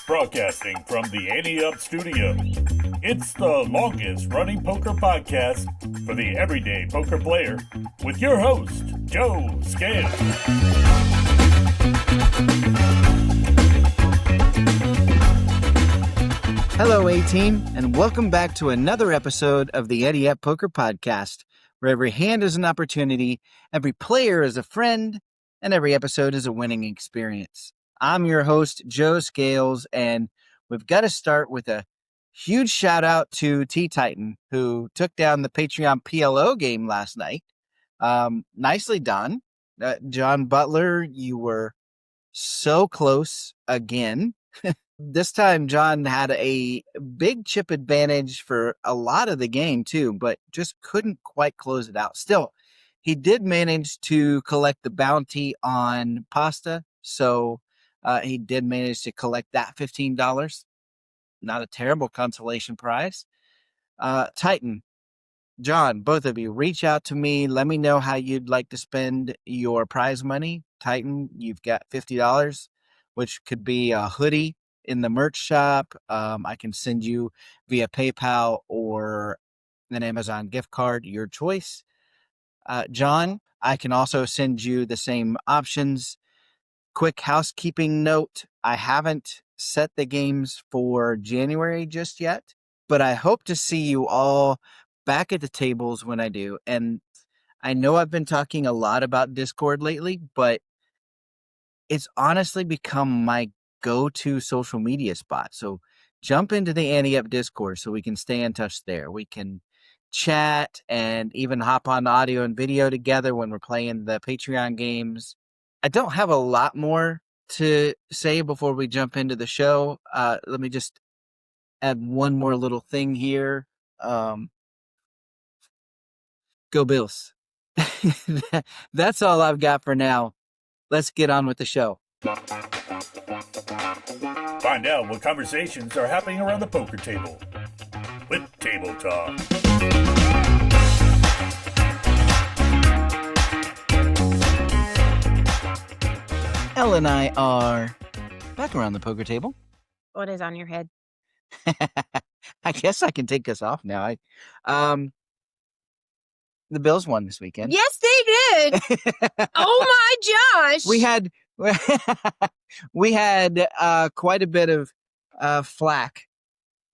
Broadcasting from the Ante Up studio, it's the longest running poker podcast for the everyday poker player with your host, Joe Scales. Hello, A-Team, and welcome back to another episode of the Elle Up Poker Podcast, where every hand is an opportunity, every player is a friend, and every episode is a winning experience. I'm your host, Joe Scales, and we've got to start with a huge shout out to T-Titan, who took down the Patreon PLO game last night. Nicely done. John Butler, you were so close again. This time, John had a big chip advantage for a lot of the game, too, but just couldn't quite close it out. Still, he did manage to collect the bounty on pasta, so he did manage to collect that $15. Not a terrible consolation prize. Titan, John, both of you, reach out to me. Let me know how you'd like to spend your prize money. Titan, you've got $50, which could be a hoodie in the merch shop. I can send you via PayPal or an Amazon gift card, your choice. John, I can also send you the same options. Quick housekeeping note, I haven't set the games for January just yet, but I hope to see you all back at the tables when I do. And I know I've been talking a lot about Discord lately, but it's honestly become my go-to social media spot. So jump into the Ante Up Discord so we can stay in touch there. We can chat and even hop on audio and video together when we're playing the Patreon games. I don't have a lot more to say before we jump into the show. Let me just add one more little thing here. Go Bills. That's all I've got for now. Let's get on with the show. Find out what conversations are happening around the poker table with Table Talk. Elle and I are back around the poker table. What is on your head? I guess I can take us off now. The Bills won this weekend. Yes, they did. Oh my gosh. We had quite a bit of flack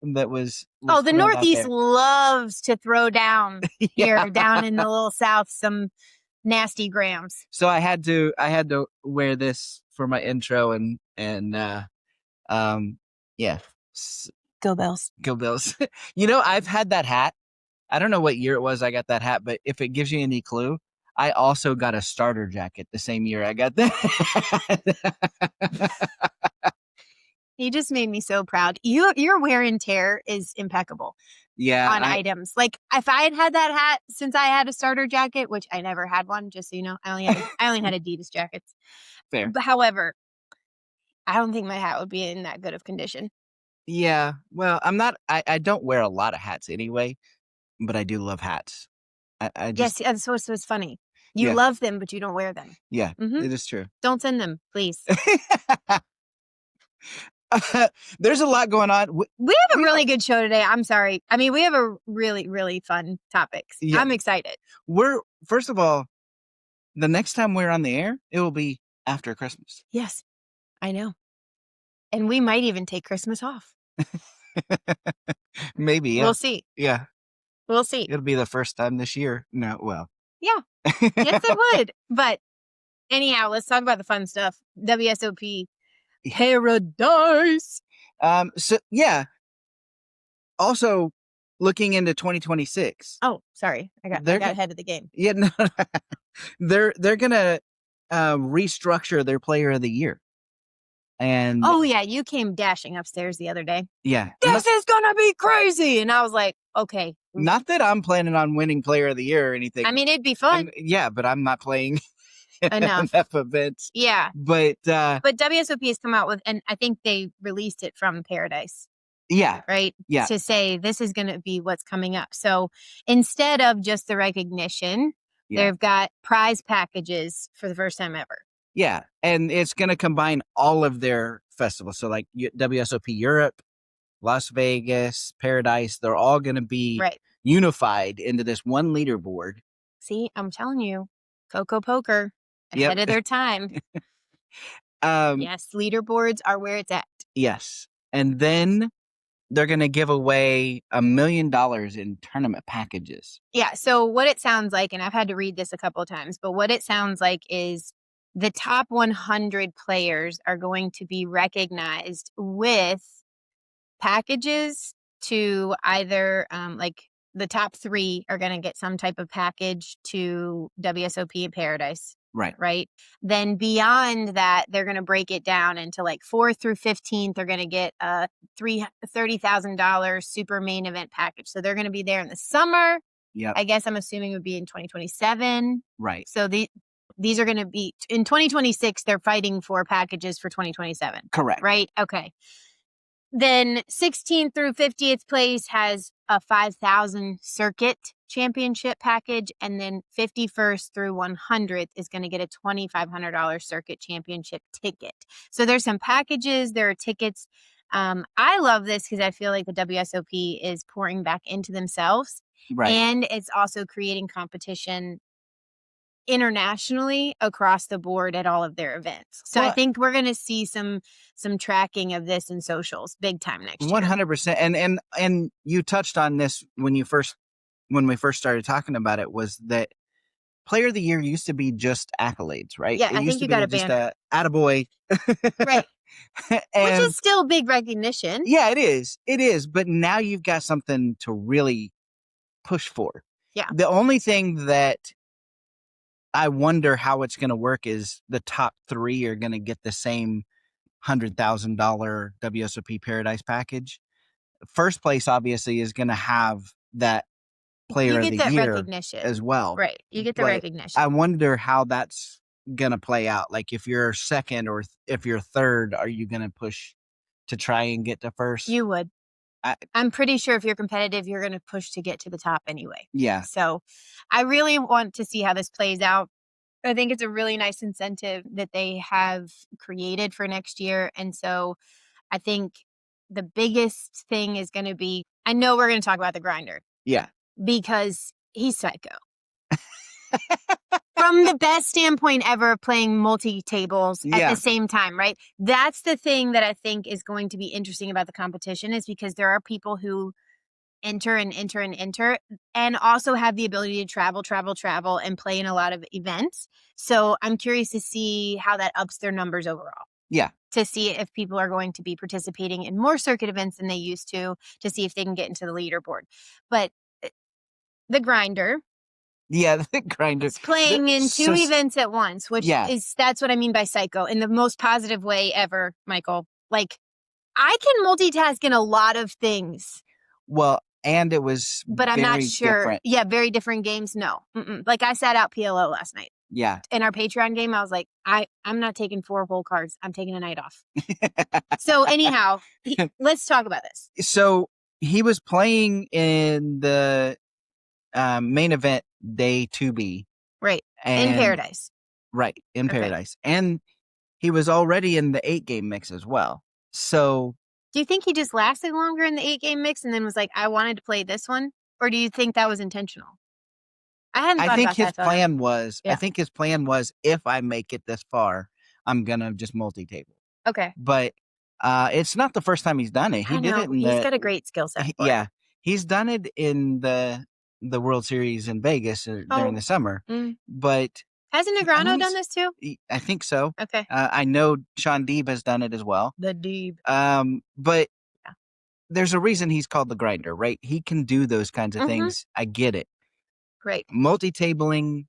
that was the thrown out Northeast there. loves to throw down Yeah. here, down in the little South, some nasty grams. So I had to wear this for my intro and yeah. Go Bills. Go Bills. You know, I've had that hat. I don't know what year it was I got that hat, but if it gives you any clue, I also got a starter jacket the same year I got that. You just made me so proud. Your wear and tear is impeccable. Yeah. On items. Like if I had that hat since I had a starter jacket, which I never had one, just so you know, I only had Adidas jackets. Fair. But however, I don't think my hat would be in that good of condition. Yeah. Well, I don't wear a lot of hats anyway, but I do love hats. I just, Yes, that's what's funny. You Yeah. love them, but you don't wear them. yeah, Mhm. it is true. Don't send them, please. There's a lot going on. We have a really good show today. I'm sorry. I mean, we have a really, really fun topics. Yeah. I'm excited. First of all, the next time we're on the air, it will be after Christmas. Yes, I know. And we might even take Christmas off. Maybe, yeah. We'll see. Yeah. We'll see. It'll be the first time this year. No, well. Yeah. Yes, it would. But anyhow, let's talk about the fun stuff. WSOP Paradise. So yeah. Also, looking into 2026. Oh, sorry. I got ahead of the game. Yeah, no. They're gonna restructure their player of the year. And Oh yeah, you came dashing upstairs the other day. yeah. This is gonna be crazy. And I was like, okay. Not that I'm planning on winning player of the year or anything. I mean, it'd be fun. Yeah, but I'm not playing Enough events. Yeah. But WSOP has come out with, and I think they released it from Paradise. yeah. Right? Yeah. To say this is going to be what's coming up. So instead of just the recognition, Yeah. they've got prize packages for the first time ever. Yeah. And it's going to combine all of their festivals. So like WSOP Europe, Las Vegas, Paradise, they're all going to be unified into this one leaderboard. See, I'm telling you, Coco Poker Yep. ahead of their time. Yes, leaderboards are where it's at. Yes. And then they're going to give away $1 million in tournament packages. Yeah. So what it sounds like, and I've had to read this a couple of times, but what it sounds like is the top 100 players are going to be recognized with packages to either like the top 3 are going to get some type of package to WSOP and Paradise. Right. Then beyond that, they're going to break it down into like 4th through 15th. They're going to get a $30,000 super main event package. So they're going to be there in the summer. Yeah. I guess I'm assuming it would be in 2027. Right. So these are going to be in 2026. They're fighting for packages for 2027. Correct. Right. Okay. Then 16th through 50th place has a 5,000 circuit championship package. And then 51st through 100th is going to get a $2,500 circuit championship ticket. So there's some packages. There are tickets. I love this because I feel like the WSOP is pouring back into themselves. Right. And it's also creating competition internationally across the board at all of their events. So I think we're going to see some tracking of this in socials big time next year. 100%. And you touched on this when we first started talking about it, was that Player of the Year used to be just accolades, right? Yeah, I think you got a just banner. Attaboy. Right. Which is still big recognition. Yeah, it is. It is. But now you've got something to really push for. Yeah. The only thing that I wonder how it's going to work is the top 3 are going to get the same $100,000 WSOP Paradise package. First place obviously is going to have that Player of the Year recognition as well. Right. You get the recognition. I wonder how that's going to play out. Like if you're second or if you're third, are you going to push to try and get to first? You would. I'm pretty sure if you're competitive, you're going to push to get to the top anyway. Yeah. So I really want to see how this plays out. I think it's a really nice incentive that they have created for next year. And so I think the biggest thing is going to be, I know we're going to talk about the grinder. Yeah. Because he's psycho. From the best standpoint ever, playing multi-tables at the same time, right? That's the thing that I think is going to be interesting about the competition, is because there are people who enter and also have the ability to travel and play in a lot of events. So I'm curious to see how that ups their numbers overall. Yeah. To see if people are going to be participating in more circuit events than they used to see if they can get into the leaderboard. But the grinder. Yeah, the grinder. It's playing in 2 events at once, which that's what I mean by psycho in the most positive way ever, Michael. Like, I can multitask in a lot of things. Well, and it was but I'm not sure. Different. Yeah, very different games. No. Like, I sat out PLO last night. Yeah. In our Patreon game, I was like, I'm not taking 4 whole cards. I'm taking a night off. So anyhow, let's talk about this. So he was playing in the main event day 2B. Right. In Paradise. Right. In Paradise. And he was already in the 8-game mix as well. So do you think he just lasted longer in the 8-game mix and then was like, I wanted to play this one? Or do you think that was intentional? I think his plan was, if I make it this far, I'm going to just multi-table. Okay. But it's not the first time he's done it. He's got a great skill set. Yeah. He's done it in the World Series in Vegas during the summer. But hasn't Negreanu done this too? I think so. Okay. I know Sean Deeb has done it as well. The Deeb. But there's a reason he's called the grinder, right? He can do those kinds of things. I get it. Great. Multi-tabling,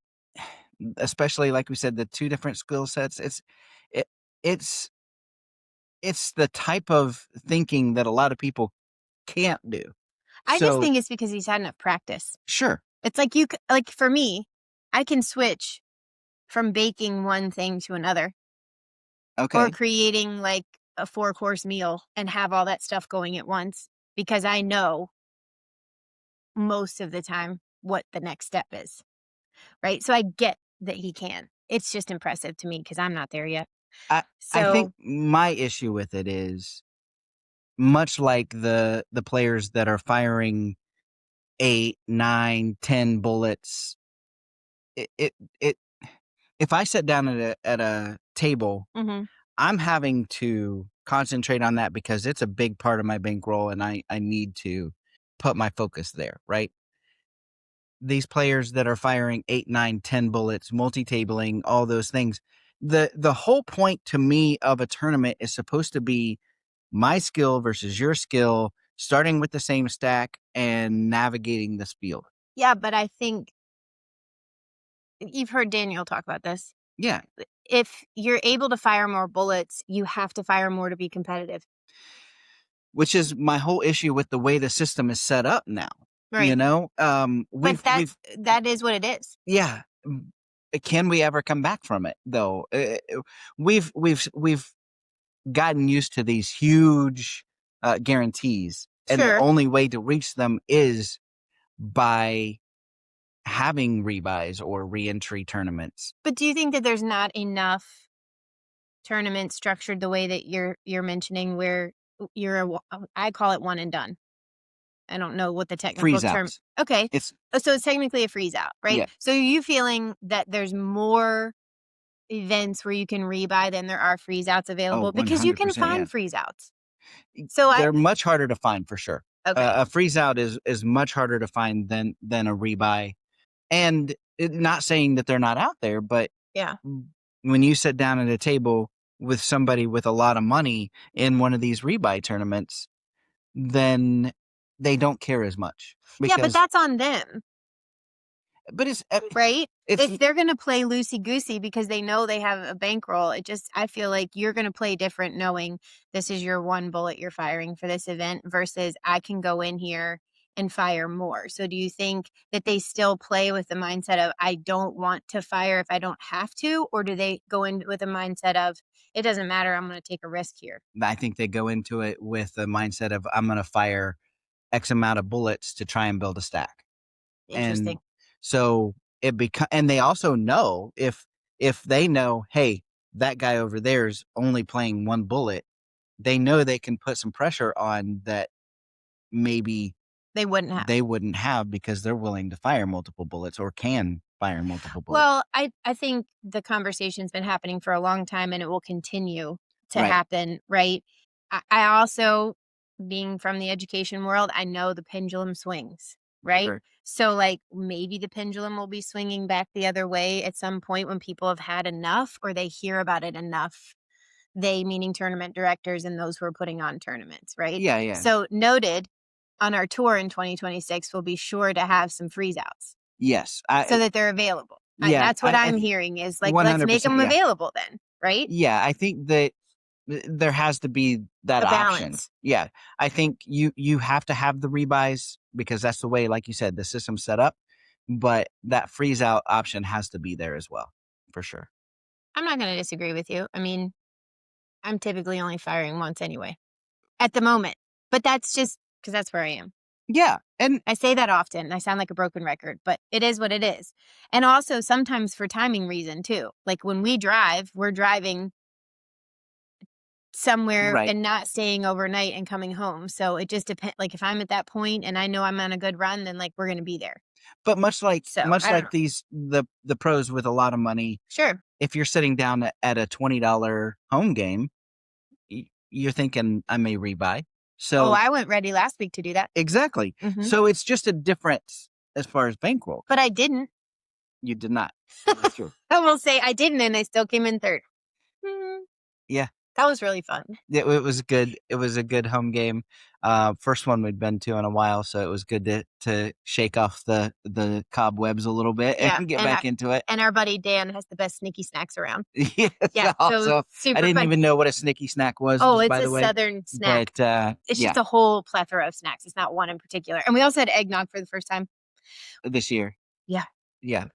especially like we said, the 2 different skill sets. It's the type of thinking that a lot of people can't do. I just think it's because he's had enough practice. Sure. It's like like for me, I can switch from baking one thing to another. Okay. Or creating like a 4-course meal and have all that stuff going at once, because I know most of the time what the next step is. Right. So I get that he can. It's just impressive to me because I'm not there yet. I think my issue with it is much like the players that are firing 8, 9, 10 bullets. It if I sit down at a table, Mhm. I'm having to concentrate on that because it's a big part of my bankroll, and I need to put my focus there, right? These players that are firing 8, 9, 10 bullets, multi-tabling, all those things. The whole point to me of a tournament is supposed to be my skill versus your skill, starting with the same stack and navigating this field. Yeah, but I think you've heard Daniel talk about this. Yeah. If you're able to fire more bullets, you have to fire more to be competitive. Which is my whole issue with the way the system is set up now. Right. You know, But that is what it is. Yeah. Can we ever come back from it though? We've gotten used to these huge guarantees, and the Sure. only way to reach them is by having rebuys or reentry tournaments. But do you think that there's not enough tournaments structured the way that you're mentioning, where I call it one and done? I don't know what the technical Freeze term. outs. Okay. So it's technically a freeze out, right? Yeah. So are you feeling that there's more events where you can rebuy than there are freeze outs available? Because you can 100%, find yeah. freeze outs. So They're much harder to find for sure. Okay. A freeze out is much harder to find than a rebuy. And not saying that they're not out there, but yeah, when you sit down at a table with somebody with a lot of money in one of these rebuy tournaments, then they don't care as much. Yeah, but that's on them, But it's right? It's, If they're going to play loosey-goosey because they know they have a bankroll, I feel like you're going to play different knowing this is your one bullet you're firing for this event versus I can go in here and fire more. So do you think that they still play with the mindset of I don't want to fire if I don't have to? Or do they go in with a mindset of it doesn't matter, I'm going to take a risk here? I think they go into it with the mindset of I'm going to fire X amount of bullets to try and build a stack. Interesting. And so and they also know if they know, hey, that guy over there is only playing one bullet, they know they can put some pressure on that maybe they wouldn't have because they're willing to fire multiple bullets or can fire multiple bullets. Well, I think the conversation's been happening for a long time and it will continue to happen, right? I also, being from the education world, I know the pendulum swings, right? Sure. So like maybe the pendulum will be swinging back the other way at some point when people have had enough or they hear about it enough. They meaning tournament directors and those who are putting on tournaments, right? Yeah. So noted, on our tour in 2026, we'll be sure to have some freeze outs. Yes. So that they're available. Yeah, That's what I'm hearing is like, let's make 100%, them yeah. available then, right? Yeah, I think that there has to be that A option. balance. Yeah, I think you have to have the rebuys because that's the way, like you said, the system's set up. But that freeze out option has to be there as well, for sure. I'm not going to disagree with you. I mean, I'm typically only firing once anyway, at the moment. But that's just because that's where I am. Yeah, and I say that often. I sound like a broken record, but it is what it is. And also sometimes for timing reason too. Like when we drive, we're driving somewhere Right. and not staying overnight and coming home. So it just depends. Like if I'm at that point and I know I'm on a good run, then like we're going to be there. But much like I don't know. these the pros with a lot of money, Sure. if you're sitting down at a $20 home game, you're thinking I may rebuy. So I went ready last week to do that. Exactly. Mhm. So it's just a difference as far as bankroll. But I didn't. You did not. That's true. I will say I didn't, and I still came in third. Yeah. That was really fun. It was good. It was a good home game. First one we'd been to in a while, so it was good to shake off the cobwebs a little bit and get back into it. And our buddy Dan has the best sneaky snacks around. Yes, Yeah, also, so super I didn't fun. even know what a sneaky snack was. Oh, by it's the a way. southern snack. But It's just a whole plethora of snacks. It's not one in particular. And we also had eggnog for the first time this year. Yeah. Yeah.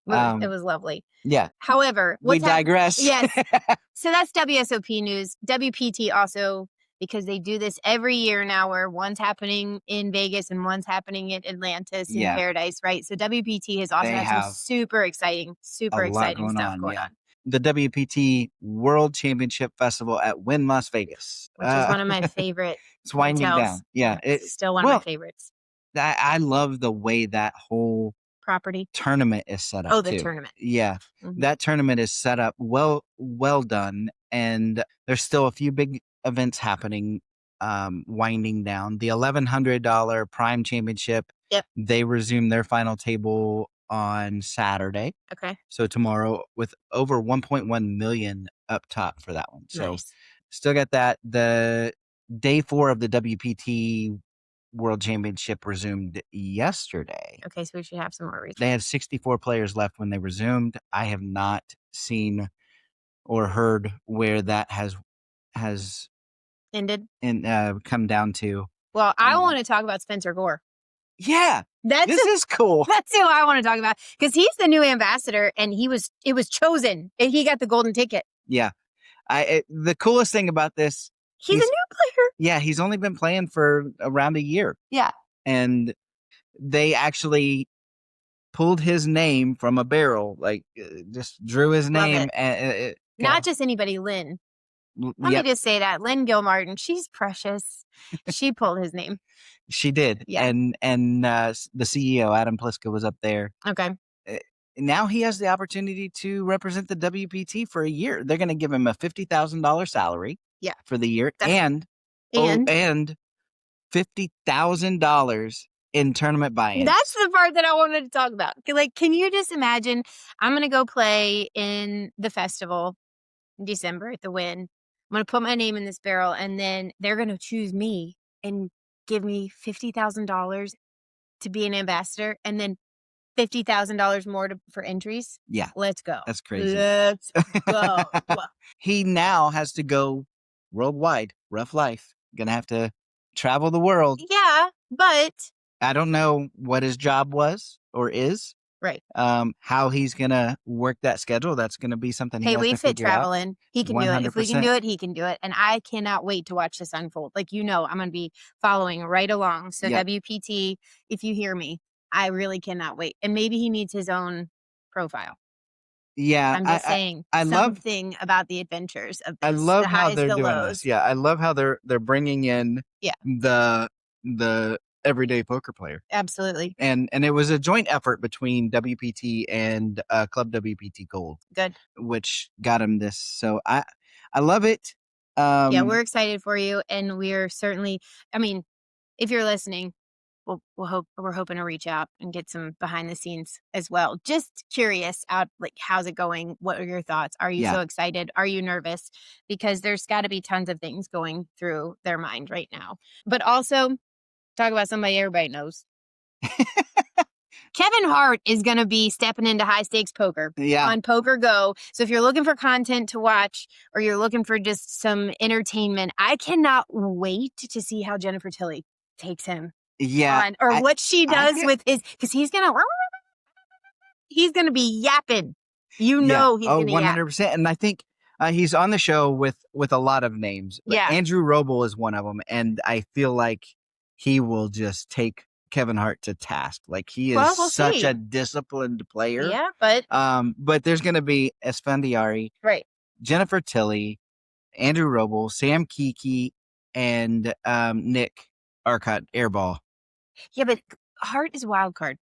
It was lovely. Yeah. However, We digress. Yes. So that's WSOP news. WPT also, because they do this every year now where one's happening in Vegas and one's happening in Atlantis in Paradise, right? So WPT has also had some super exciting stuff going on. the WPT World Championship Festival at Wynn Las Vegas. Which is one of my favorite It's winding hotels. down. Yeah. It's still one of my favorites. I love the way that whole property tournament is set up. Oh, the too. tournament. Yeah. Mhm. That tournament is set up well done. And there's still a few big events happening, winding down. The $1,100 Prime Championship. Yep. They resume their final table on Saturday. Okay. So tomorrow, with over 1.1 million up top for that one. So Nice. Still got that. The day 4 of the WPT World Championship resumed yesterday. Okay, so we should have some more research. They had 64 players left when they resumed. I have not seen or heard where that has ended and come down to. Well, I want to talk about Spencer Gore. Yeah, this is cool. That's who I want to talk about because he's the new ambassador, and it was chosen. And he got the golden ticket. Yeah, the coolest thing about this. He's a new player. Yeah, he's only been playing for around a year. Yeah. And they actually pulled his name from a barrel, like just drew his name. Not just anybody, Lynn. Let me just say that. Lynn Gilmartin, she's precious. She pulled his name. She did. Yeah. And the CEO, Adam Pliska, was up there. Okay. Now he has the opportunity to represent the WPT for a year. They're going to give him a $50,000 salary. Yeah. For the year. And $50,000 in tournament buy-ins. That's the part that I wanted to talk about. Like, can you just imagine? I'm going to go play in the festival in December at the Wynn. I'm going to put my name in this barrel, and then they're going to choose me and give me $50,000 to be an ambassador, and then $50,000 more for entries. Yeah. Let's go. That's crazy. Let's go. He now has to go worldwide. Rough life. Gonna have to travel the world. Yeah, but I don't know what his job was or is. Right. How he's gonna work that schedule. That's gonna be something. Hey, we fit traveling. He can 100%. Do it. If we can do it, he can do it. And I cannot wait to watch this unfold. Like, I'm gonna be following right along. So WPT, if you hear me, I really cannot wait. And maybe he needs his own profile. Yeah, I'm just saying something about the adventures of this. I love how highs, they're the doing lows. this. Yeah, I love how they're bringing in the everyday poker player. Absolutely. And it was a joint effort between WPT and Club WPT Gold. Good. Which got him this. So I love it. Yeah, we're excited for you, and we're certainly. I mean, if you're listening, we're hoping to reach out and get some behind the scenes as well. Just curious like, how's it going? What are your thoughts? Are you so excited? Are you nervous? Because there's got to be tons of things going through their mind right now. But also, talk about somebody everybody knows. Kevin Hart is going to be stepping into high stakes poker on Poker Go. So if you're looking for content to watch, or you're looking for just some entertainment, I cannot wait to see how Jennifer Tilly takes him. Yeah. Or what she does with his, because he's going to be yapping. He's going to yap. 100%. And I think he's on the show with a lot of names. Yeah. Andrew Roble is one of them. And I feel like he will just take Kevin Hart to task. Like, he is such a disciplined player. Yeah, but there's going to be Esfandiari, right? Jennifer Tilly, Andrew Roble, Sam Kiki, and Nick Arcott Airball. Yeah, but Hart is a wild card.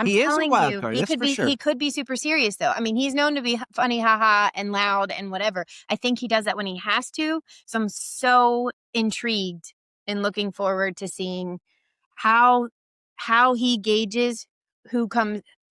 He is a wild card. That's for sure. He could be super serious, though. I mean, he's known to be funny, haha, and loud and whatever. I think he does that when he has to. So I'm so intrigued and looking forward to seeing how he gauges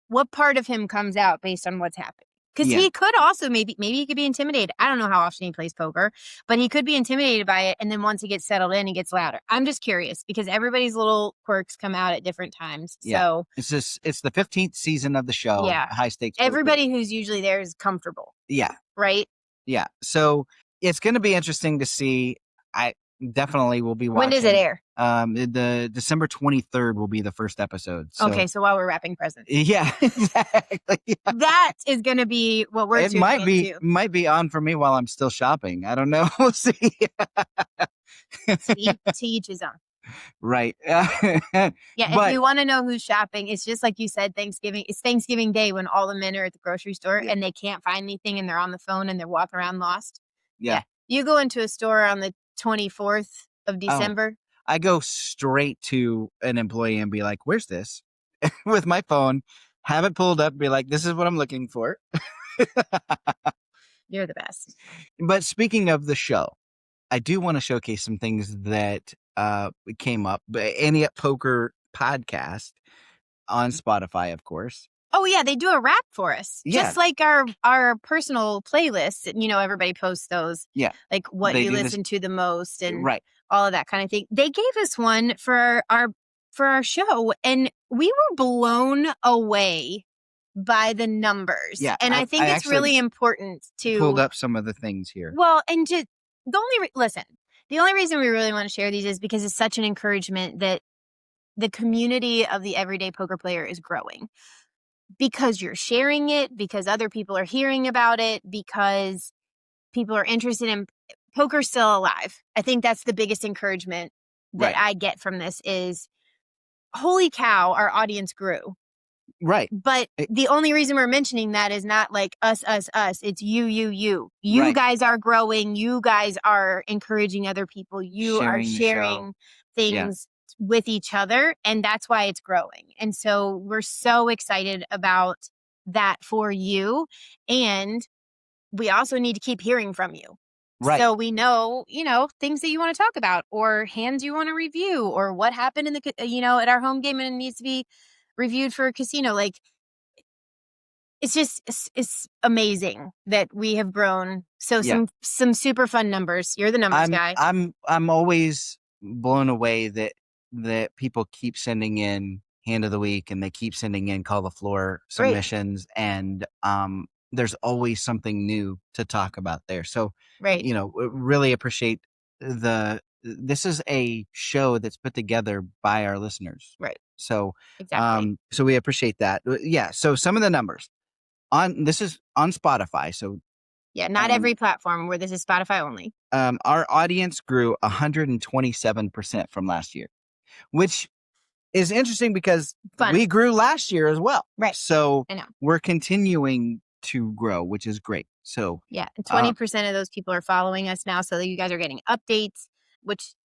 what part of him comes out based on what's happening. Because he could also maybe he could be intimidated. I don't know how often he plays poker, but he could be intimidated by it. And then once he gets settled in, he gets louder. I'm just curious because everybody's little quirks come out at different times. Yeah. So it's the 15th season of the show. Yeah. High stakes. Everybody who's usually there is comfortable. Yeah. Right. Yeah. So it's going to be interesting to see. I definitely will be watching. When does it air? The December 23rd will be the first episode. So. Okay, so while we're wrapping presents. Yeah, exactly. Yeah. That is going to be what we're. It might be on for me while I'm still shopping. I don't know. We'll see. To each his own. Right. Yeah, if But you want to know who's shopping, it's just like you said, Thanksgiving. It's Thanksgiving Day when all the men are at the grocery store Yeah. and they can't find anything and they're on the phone and they're walking around lost. yeah. You go into a store on the 24th of December. I go straight to an employee and be like, where's this? With my phone, have it pulled up, be like, this is what I'm looking for. You're the best. But speaking of the show, I do want to showcase some things that came up. Ante Up Poker Podcast on Spotify, of course. Oh yeah, they do a rap for us. Yeah. Just like our personal playlists. Everybody posts those. Yeah. Like what They you do this- listen to the most and Right. all of that kind of thing. They gave us one for our show, and we were blown away by the numbers. Yeah, and I think it's actually really important to Pulled up some of the things here. Well, and just the only reason we really want to share these is because it's such an encouragement that the community of the everyday poker player is growing. Because you're sharing it, because other people are hearing about it, because people are interested in poker's still alive. I think that's the biggest encouragement that Right. I get from this is, holy cow, our audience grew. Right. But the only reason we're mentioning that is not like us. It's you. You Right. guys are growing. You guys are encouraging other people. You Sharing are the show. sharing things with each other. And that's why it's growing. And so we're so excited about that for you. And we also need to keep hearing from you. Right. So we know, things that you want to talk about or hands you want to review or what happened in the, at our home game and it needs to be reviewed for a casino. Like, it's just, it's amazing that we have grown. So some super fun numbers. You're the numbers guy. I'm always blown away that people keep sending in hand of the week and they keep sending in call the floor submissions and there's always something new to talk about there. So, really appreciate this is a show that's put together by our listeners. Right. So, exactly. So we appreciate that. Yeah. So some of the numbers this is on Spotify. So not every platform where this is Spotify only. Our audience grew 127% from last year, which is interesting because we grew last year as well. Right. So I know. We're continuing to grow, which is great. So 20% of those people are following us now. So that you guys are getting updates, which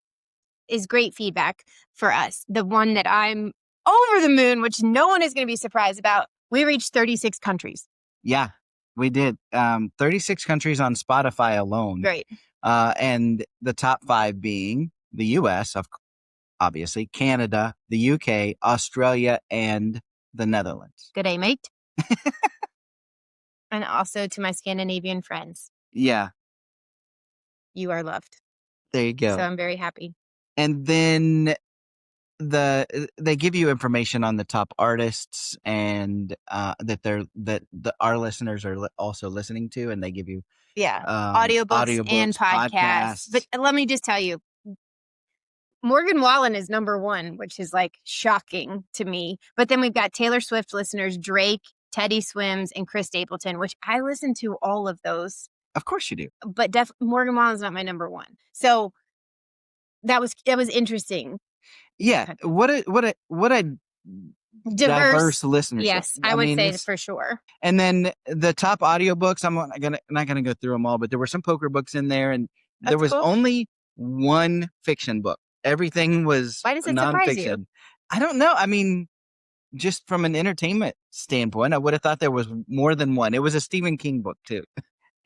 is great feedback for us. The one that I'm over the moon, which no one is going to be surprised about. We reached 36 countries. Yeah, we did. 36 countries on Spotify alone. Right. And the top 5 being the U.S., obviously, Canada, the U.K., Australia, and the Netherlands. Good day, mate. And also to my Scandinavian friends. Yeah. You are loved. There you go. So I'm very happy. And then they give you information on the top artists and that our listeners are also listening to, and they give you audiobooks and podcasts. But let me just tell you, Morgan Wallen is number 1, which is like shocking to me. But then we've got Taylor Swift listeners, Drake, Teddy Swims, and Chris Stapleton, which I listen to all of those. Of course you do. But Morgan Wallen's not my number 1. So that was interesting. Yeah. What a diverse listenership. Yes, I would say for sure. And then the top audiobooks, I'm not gonna go through them all, but there were some poker books in there, and there was only one fiction book. Everything was Why does it nonfiction. surprise you? I don't know. I mean, just from an entertainment standpoint, I would have thought there was more than one. It was a Stephen King book too.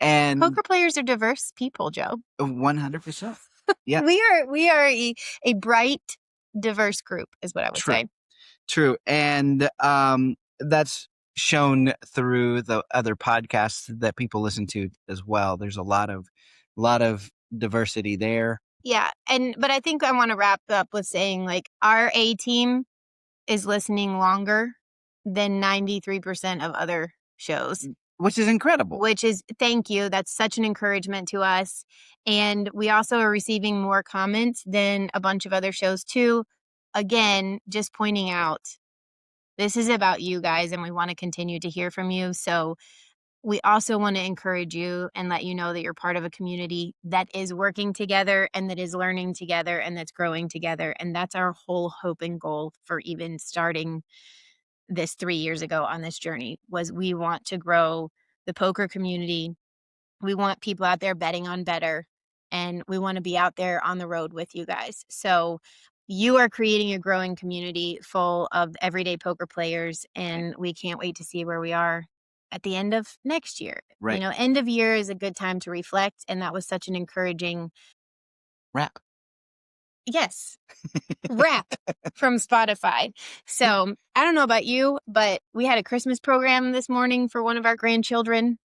And poker players are diverse people, Joe. 100%. Yeah. We are a bright, diverse group is what I would say. True. And that's shown through the other podcasts that people listen to as well. There's a lot of diversity there. Yeah. But I think I want to wrap up with saying, like, our A team is listening longer than 93% of other shows. Which is incredible. Thank you. That's such an encouragement to us. And we also are receiving more comments than a bunch of other shows too. Again, just pointing out, this is about you guys and we want to continue to hear from you. So we also want to encourage you and let you know that you're part of a community that is working together and that is learning together and that's growing together. And that's our whole hope and goal for even starting this 3 years ago on this journey, was we want to grow the poker community. We want people out there betting on better, and we want to be out there on the road with you guys. So you are creating a growing community full of everyday poker players, and we can't wait to see where we are at the end of next year. Right. End of year is a good time to reflect, and that was such an encouraging Wrap. yes. Rap from Spotify. So I don't know about you, but we had a Christmas program this morning for one of our grandchildren,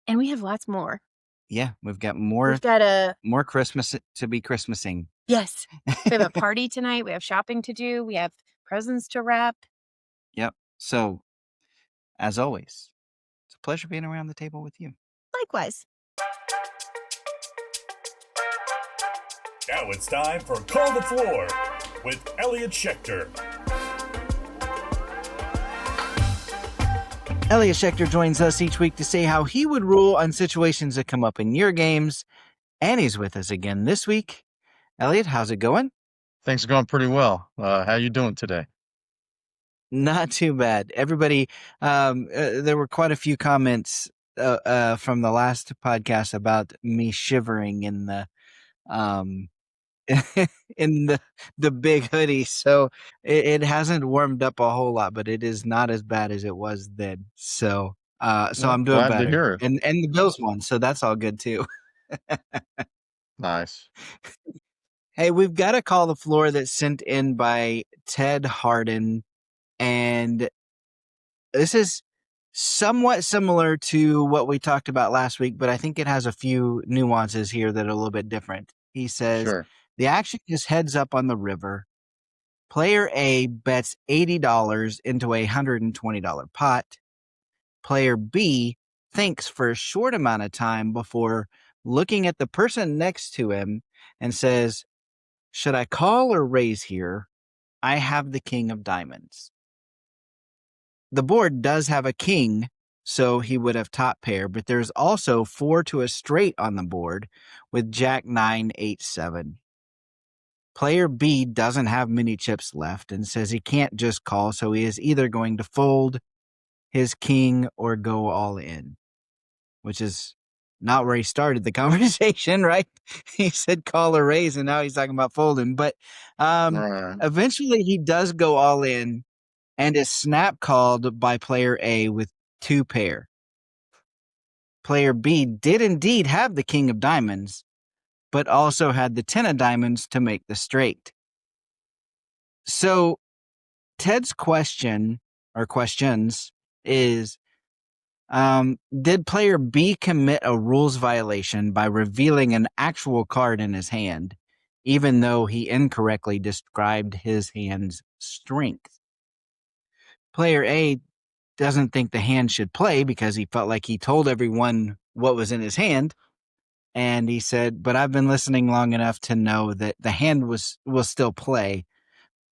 and we have lots more. Yeah, we've got more We've got more Christmas to be Christmasing. yes. We have a party tonight. We have shopping to do. We have presents to wrap. Yep. So, as always, it's a pleasure being around the table with you. Likewise. Now it's time for Call the Floor with Elliott Schechter. Elliott Schechter joins us each week to say how he would rule on situations that come up in your games, and he's with us again this week. Elliott, how's it going? Things are going pretty well. How you doing today? Not too bad. Everybody, there were quite a few comments from the last podcast about me shivering in the in the big hoodie. So it hasn't warmed up a whole lot, but it is not as bad as it was then. So Well, I'm doing glad to better. hear it. And the Bills won, so that's all good too. Nice. Hey, we've got a call the floor that's sent in by Ted Harden, and this is somewhat similar to what we talked about last week, but I think it has a few nuances here that are a little bit different. He says, Sure. the action is heads up on the river. Player A bets $80 into a $120 pot. Player B thinks for a short amount of time before looking at the person next to him and says, should I call or raise here? I have the king of diamonds. The board does have a king, so he would have top pair, but there's also 4 to a straight on the board with Jack 9, 8, 7. Player B doesn't have many chips left and says he can't just call, so he is either going to fold his king or go all in, which is not where he started the conversation, right? He said call or raise, and now he's talking about folding. But eventually he does go all in and is snap called by player A with 2 pair. Player B did indeed have the king of diamonds, but also had the 10 of diamonds to make the straight. So Ted's question or questions is, did player B commit a rules violation by revealing an actual card in his hand, even though he incorrectly described his hand's strength? Player A doesn't think the hand should play because he felt like he told everyone what was in his hand. And he said, but I've been listening long enough to know that the hand will still play.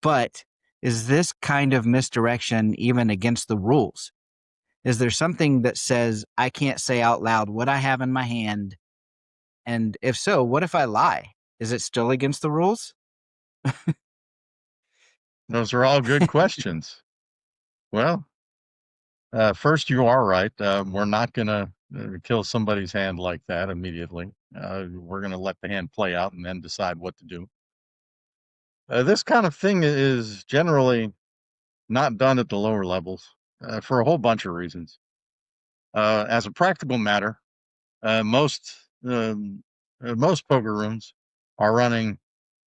But is this kind of misdirection even against the rules? Is there something that says I can't say out loud what I have in my hand? And if so, what if I lie? Is it still against the rules? Those are all good questions. Well, first, you are right. We're not going to kill somebody's hand like that immediately. We're going to let the hand play out and then decide what to do. This kind of thing is generally not done at the lower levels for a whole bunch of reasons. As a practical matter, most poker rooms are running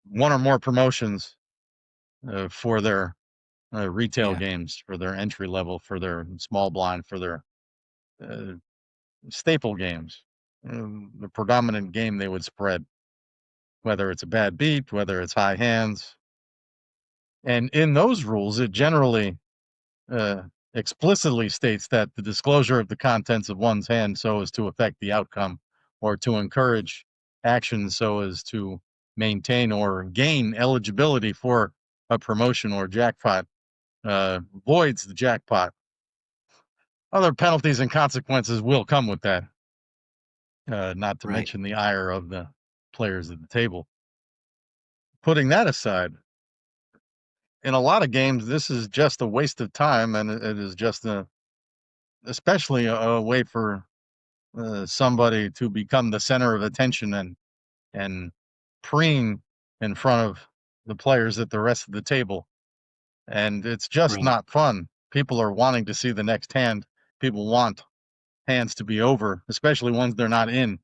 one or more promotions for their retail games, for their entry level, for their small blind, for their staple games, the predominant game they would spread, whether it's a bad beat, whether it's high hands. And in those rules, it generally explicitly states that the disclosure of the contents of one's hand so as to affect the outcome or to encourage action so as to maintain or gain eligibility for a promotion or jackpot voids the jackpot. Other penalties and consequences will come with that. Not to Right. mention the ire of the players at the table. Putting that aside, in a lot of games, this is just a waste of time, and it is just especially a way for somebody to become the center of attention and preen in front of the players at the rest of the table. And it's just Right. not fun. People are wanting to see the next hand. People want hands to be over, especially ones they're not in.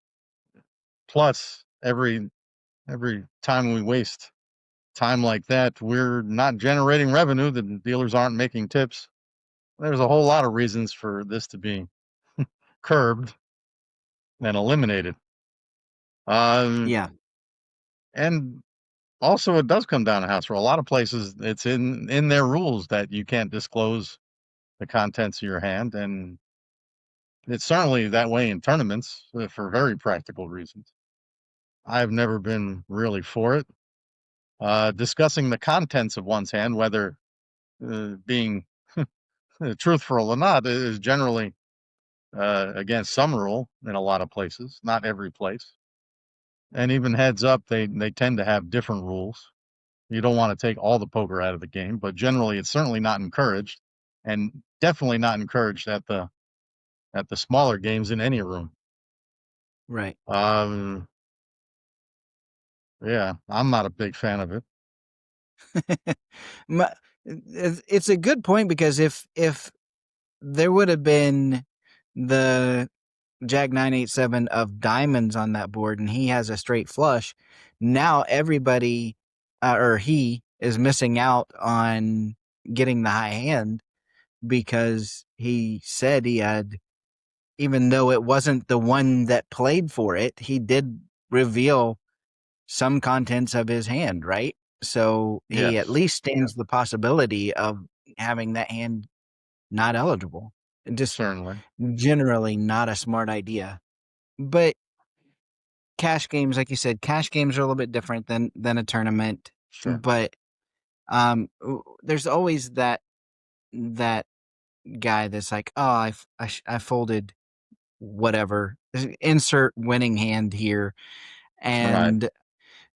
Plus, every time we waste time like that, we're not generating revenue. The dealers aren't making tips. There's a whole lot of reasons for this to be curbed and eliminated. Yeah. And also, it does come down to house rule. A lot of places, it's in their rules that you can't disclose the contents of your hand, and it's certainly that way in tournaments for very practical reasons. I've never been really for it. Discussing the contents of one's hand, whether being truthful or not, is generally against some rule in a lot of places, not every place. And even heads up, they tend to have different rules. You don't want to take all the poker out of the game, but generally it's certainly not encouraged, and definitely not encouraged at the smaller games in any room. Right. Yeah, I'm not a big fan of it. It's a good point, because if there would have been the Jack 987 of diamonds on that board and he has a straight flush, now everybody or he is missing out on getting the high hand, because he said he had, even though it wasn't the one that played for it, he did reveal some contents of his hand, right? So he at Yes, least stands the possibility of having that hand not eligible. Just certainly. generally not a smart idea. But cash games, like you said, cash games are a little bit different than a tournament. Sure. But there's always that guy that's like, oh, I folded whatever, insert winning hand here, Right. and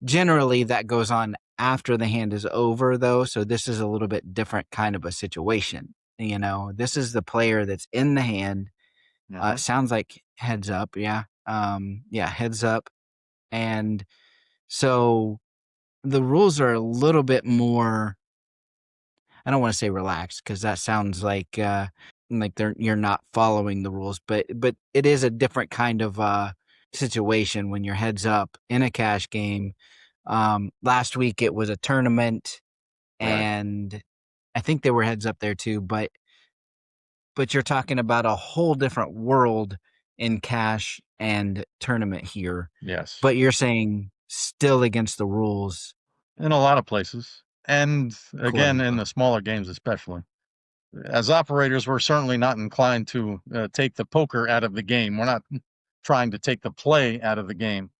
generally that goes on after the hand is over, though. So this is a little bit different kind of a situation. This is the player that's in the hand. Mhm. Sounds like heads up. Yeah. Yeah, heads up. And so the rules are a little bit more, I don't want to say relaxed, because that sounds like you're not following the rules, but it is a different kind of situation when you're heads up in a cash game. Last week it was a tournament, Right. and I think they were heads up there too, but you're talking about a whole different world in cash and tournament here. Yes. But you're saying still against the rules. In a lot of places, and again, Quote, in the smaller games especially. As operators, we're certainly not inclined to take the poker out of the game. We're not trying to take the play out of the game.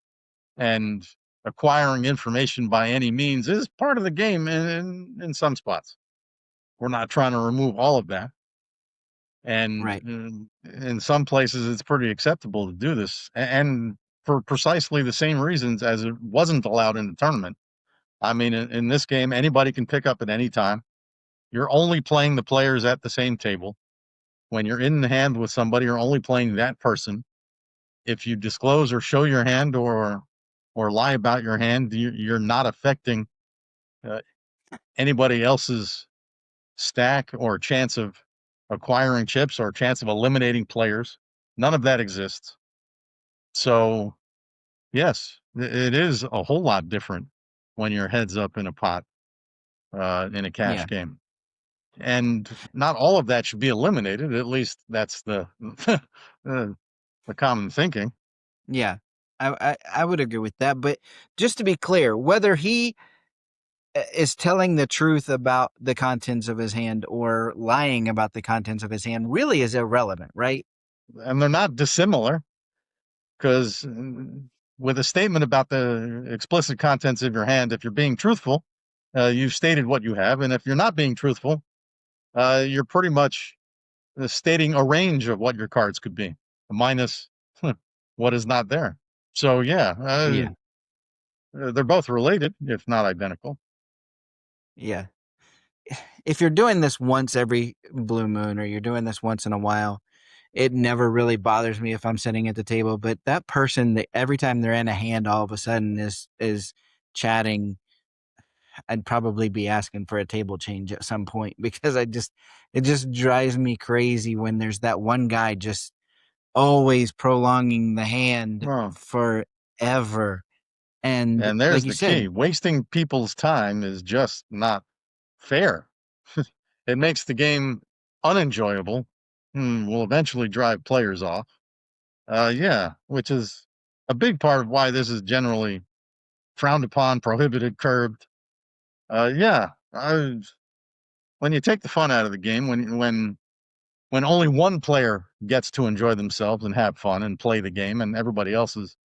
And acquiring information by any means is part of the game in some spots. We're not trying to remove all of that. And right. in some places, it's pretty acceptable to do this. And for precisely the same reasons as it wasn't allowed in the tournament. I mean, in this game, anybody can pick up at any time. You're only playing the players at the same table. When you're in the hand with somebody, you're only playing that person. If you disclose or show your hand or lie about your hand, you're not affecting anybody else's stack or chance of acquiring chips or chance of eliminating players. None of that exists. So, yes, it is a whole lot different when you're heads up in a pot in a cash Yeah. game. And not all of that should be eliminated. At least that's the the common thinking. Yeah. I would agree with that. But just to be clear, whether he is telling the truth about the contents of his hand or lying about the contents of his hand really is irrelevant, right? And they're not dissimilar, because with a statement about the explicit contents of your hand, if you're being truthful, you've stated what you have. And if you're not being truthful, you're pretty much stating a range of what your cards could be, minus what is not there. So Yeah. they're both related, if not identical. Yeah. If you're doing this once every blue moon, or you're doing this once in a while, it never really bothers me if I'm sitting at the table. But that person that every time they're in a hand, all of a sudden is chatting, I'd probably be asking for a table change at some point, because it just drives me crazy when there's that one guy just always prolonging the hand Well, forever. And and like there's you the key. said, Wasting people's time is just not fair. It makes the game unenjoyable. Will eventually drive players off. Which is a big part of why this is generally frowned upon, prohibited, curbed. When you take the fun out of the game, when only one player gets to enjoy themselves and have fun and play the game, and everybody else is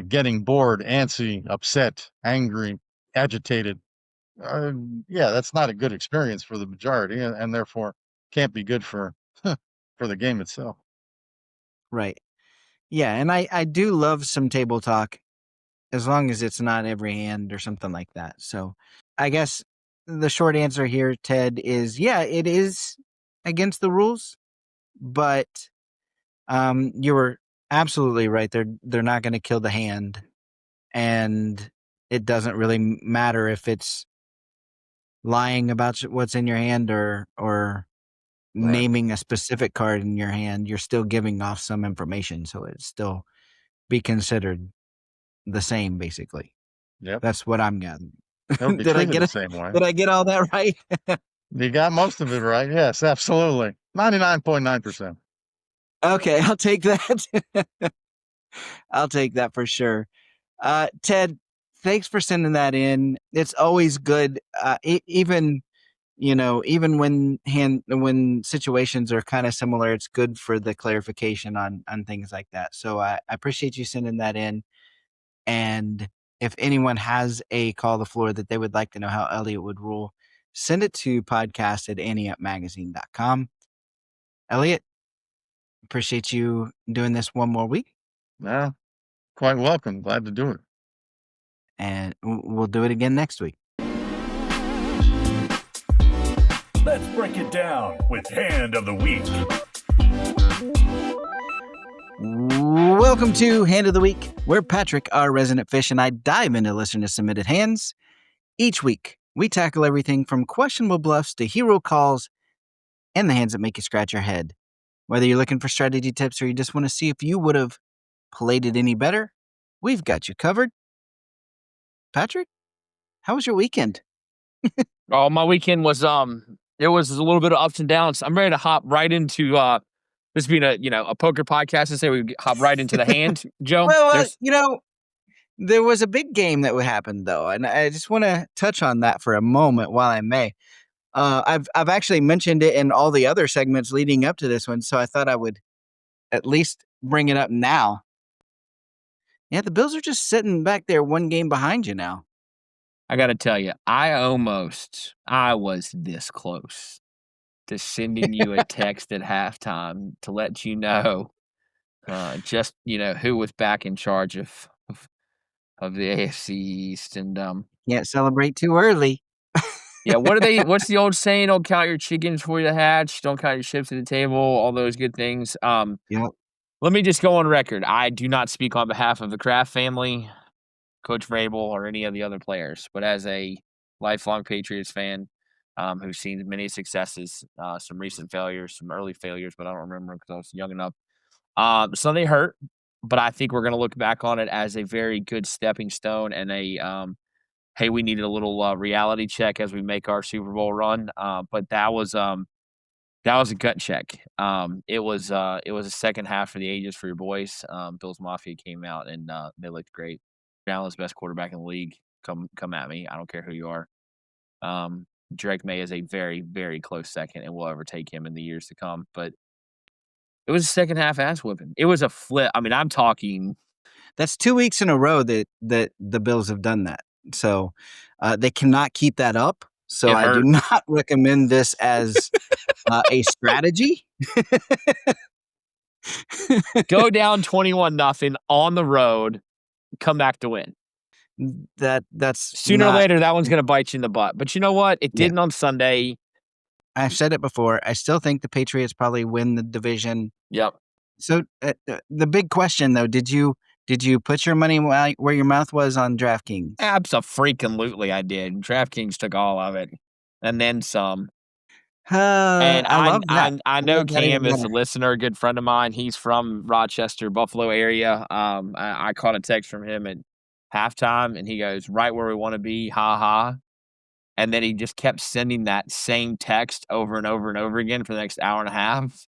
getting bored, antsy, upset, angry, agitated, that's not a good experience for the majority, and therefore can't be good for for the game itself. right. Yeah, and I do love some table talk, as long as it's not every hand or something like that. So I guess the short answer here, Ted, is it is against the rules, but you were absolutely right. They're not going to kill the hand, and it doesn't really matter if it's lying about what's in your hand or Right. naming a specific card in your hand. You're still giving off some information, so it still be considered the same, basically. Yep. That's what I'm gathering. It'll be Did I treated get the it? same way. Did I get all that right? You got most of it right. Yes, absolutely. 99.9%. Okay, I'll take that. I'll take that for sure. Ted, thanks for sending that in. It's always good, even when situations are kind of similar. It's good for the clarification on things like that. So I appreciate you sending that in. And if anyone has a call the floor that they would like to know how Elliott would rule, send it to podcast@anteupmagazine.com. Elliott, appreciate you doing this one more week. Yeah, quite welcome. Glad to do it. And we'll do it again next week. Let's break it down with Hand of the Week. Welcome to Hand of the Week, where Patrick, our resident fish, and I dive into listener-submitted hands. Each week, we tackle everything from questionable bluffs to hero calls and the hands that make you scratch your head. Whether you're looking for strategy tips or you just want to see if you would have played it any better, we've got you covered. Patrick, how was your weekend? Oh, my weekend was it was a little bit of ups and downs. I'm ready to hop right into this being a poker podcast, and say we hop right into the hand, Joe. Well, there was a big game that would happen though, and I just want to touch on that for a moment while I may. I've actually mentioned it in all the other segments leading up to this one, so I thought I would at least bring it up now. Yeah, the Bills are just sitting back there one game behind you now. I got to tell you, I was this close to sending you a text at halftime to let you know who was back in charge of the AFC East. And Can't celebrate too early. yeah, what's the old saying? Don't count your chickens before you hatch. Don't count your chips at the table. All those good things. Yep. Let me just go on record. I do not speak on behalf of the Kraft family, Coach Vrabel, or any of the other players, but as a lifelong Patriots fan who's seen many successes, some recent failures, some early failures, but I don't remember because I was young enough. So they hurt, but I think we're going to look back on it as a very good stepping stone and a hey, we needed a little reality check as we make our Super Bowl run. But that was a gut check. It was a second half for the ages for your boys. Bills Mafia came out and they looked great. Allen's best quarterback in the league. Come at me. I don't care who you are. Drake May is a very, very close second, and we'll overtake him in the years to come. But it was a second half ass whipping. It was a flip. I mean, I'm talking. That's 2 weeks in a row that the Bills have done that. So they cannot keep that up. So I do not recommend this as a strategy. Go down 21-0 on the road, come back to win. That's Sooner or not, later, that one's going to bite you in the butt. But you know what? It Yeah. didn't on Sunday. I've said it before. I still think the Patriots probably win the division. Yep. So the big question, though, did you put your money where your mouth was on DraftKings? Abso-freaking-lutely I did. DraftKings took all of it, and then some. And I love that. I know love that even Cam is a better. listener, a good friend of mine. He's from Rochester, Buffalo area. I caught a text from him at halftime, and he goes, "Right where we want to be, ha ha." And then he just kept sending that same text over and over and over again for the next hour and a half.